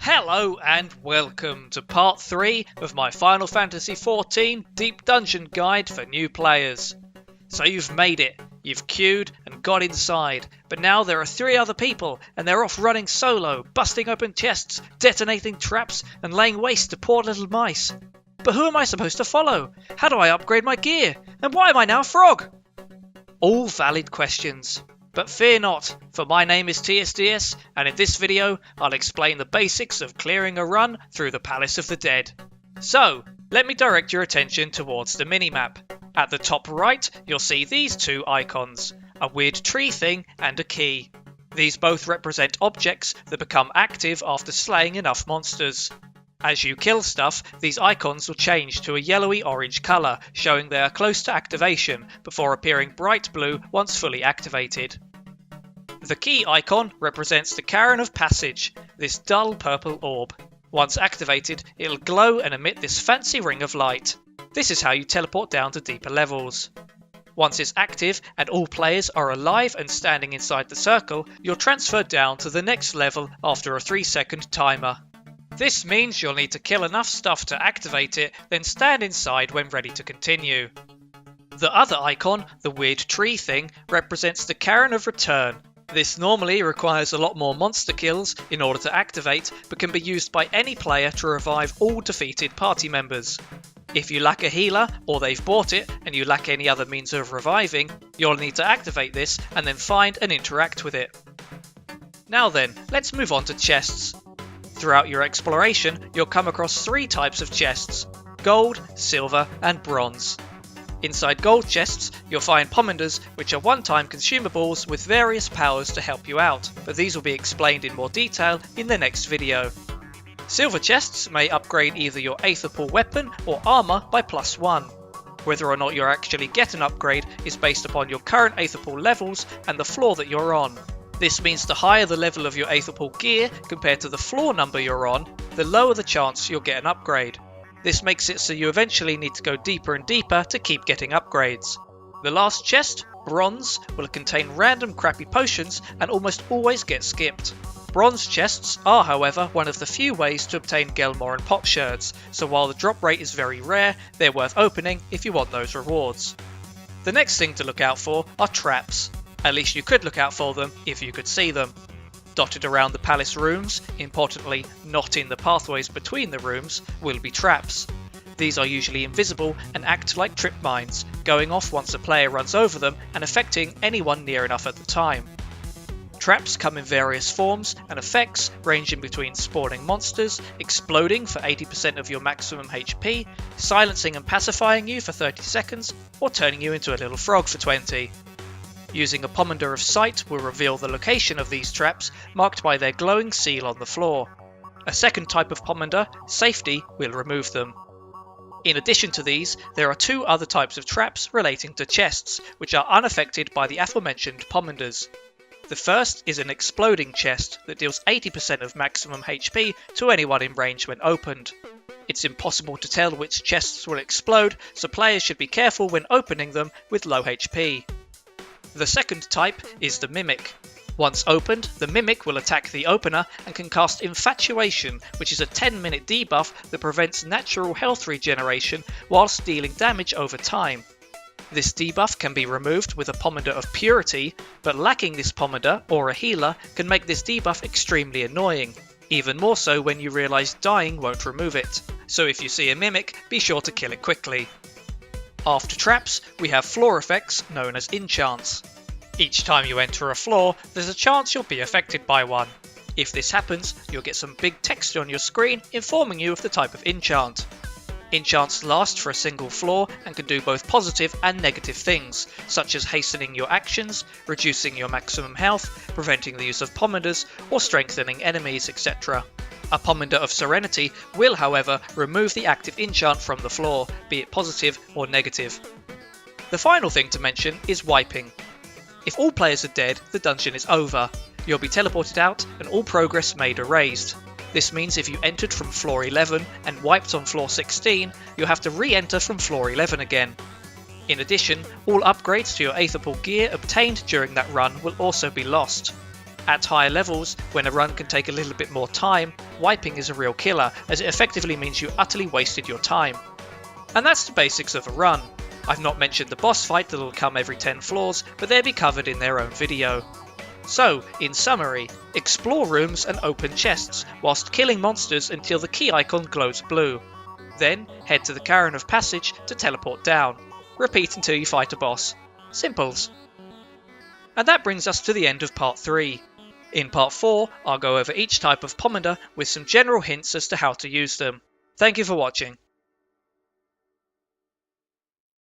Hello and welcome to part 3 of my Final Fantasy XIV Deep Dungeon Guide for new players. So you've made it, you've queued and got inside, but now there are 3 other people and they're off running solo, busting open chests, detonating traps and laying waste to poor little mice. But who am I supposed to follow? How do I upgrade my gear? And why am I now a frog? All valid questions. But fear not, for my name is TSDS, and in this video I'll explain the basics of clearing a run through the Palace of the Dead. So, let me direct your attention towards the minimap. At the top right, you'll see these 2 icons, a weird tree thing and a key. These both represent objects that become active after slaying enough monsters. As you kill stuff, these icons will change to a yellowy-orange colour, showing they are close to activation, before appearing bright blue once fully activated. The key icon represents the Cairn of Passage, this dull purple orb. Once activated, it'll glow and emit this fancy ring of light. This is how you teleport down to deeper levels. Once it's active and all players are alive and standing inside the circle, you're transferred down to the next level after a 3-second timer. This means you'll need to kill enough stuff to activate it, then stand inside when ready to continue. The other icon, the weird tree thing, represents the Cairn of Return. This normally requires a lot more monster kills in order to activate, but can be used by any player to revive all defeated party members. If you lack a healer, or they've bought it, and you lack any other means of reviving, you'll need to activate this and then find and interact with it. Now then, let's move on to chests. Throughout your exploration, you'll come across 3 types of chests: gold, silver and bronze. Inside gold chests, you'll find pommanders, which are one-time consumables with various powers to help you out, but these will be explained in more detail in the next video. Silver chests may upgrade either your Aetherpool weapon or armour by +1. Whether or not you'll actually get an upgrade is based upon your current Aetherpool levels and the floor that you're on. This means the higher the level of your Aetherpool gear compared to the floor number you're on, the lower the chance you'll get an upgrade. This makes it so you eventually need to go deeper and deeper to keep getting upgrades. The last chest, bronze, will contain random crappy potions and almost always get skipped. Bronze chests are, however, one of the few ways to obtain Gelmor and potsherds, so while the drop rate is very rare, they're worth opening if you want those rewards. The next thing to look out for are traps. At least you could look out for them if you could see them. Dotted around the palace rooms, importantly not in the pathways between the rooms, will be traps. These are usually invisible and act like trip mines, going off once a player runs over them and affecting anyone near enough at the time. Traps come in various forms and effects, ranging between spawning monsters, exploding for 80% of your maximum HP, silencing and pacifying you for 30 seconds, or turning you into a little frog for 20. Using a pomander of sight will reveal the location of these traps, marked by their glowing seal on the floor. A second type of pomander, safety, will remove them. In addition to these, there are 2 other types of traps relating to chests, which are unaffected by the aforementioned pomanders. The first is an exploding chest that deals 80% of maximum HP to anyone in range when opened. It's impossible to tell which chests will explode, so players should be careful when opening them with low HP. The second type is the Mimic. Once opened, the Mimic will attack the opener and can cast Infatuation, which is a 10-minute debuff that prevents natural health regeneration whilst dealing damage over time. This debuff can be removed with a pomander of Purity, but lacking this pomander or a healer can make this debuff extremely annoying, even more so when you realise dying won't remove it. So if you see a Mimic, be sure to kill it quickly. After traps, we have floor effects known as enchants. Each time you enter a floor, there's a chance you'll be affected by one. If this happens, you'll get some big text on your screen informing you of the type of enchant. Enchants last for a single floor and can do both positive and negative things, such as hastening your actions, reducing your maximum health, preventing the use of pomanders, or strengthening enemies, etc. A pomander of Serenity will, however, remove the active enchant from the floor, be it positive or negative. The final thing to mention is wiping. If all players are dead, the dungeon is over. You'll be teleported out and all progress made erased. This means if you entered from floor 11 and wiped on floor 16, you'll have to re-enter from floor 11 again. In addition, all upgrades to your Aetherpool gear obtained during that run will also be lost. At higher levels, when a run can take a little bit more time, wiping is a real killer, as it effectively means you utterly wasted your time. And that's the basics of a run. I've not mentioned the boss fight that'll come every 10 floors, but they'll be covered in their own video. So, in summary, explore rooms and open chests, whilst killing monsters until the key icon glows blue. Then, head to the Cairn of Passage to teleport down. Repeat until you fight a boss. Simples. And that brings us to the end of part 3. In part 4, I'll go over each type of pomander with some general hints as to how to use them. Thank you for watching.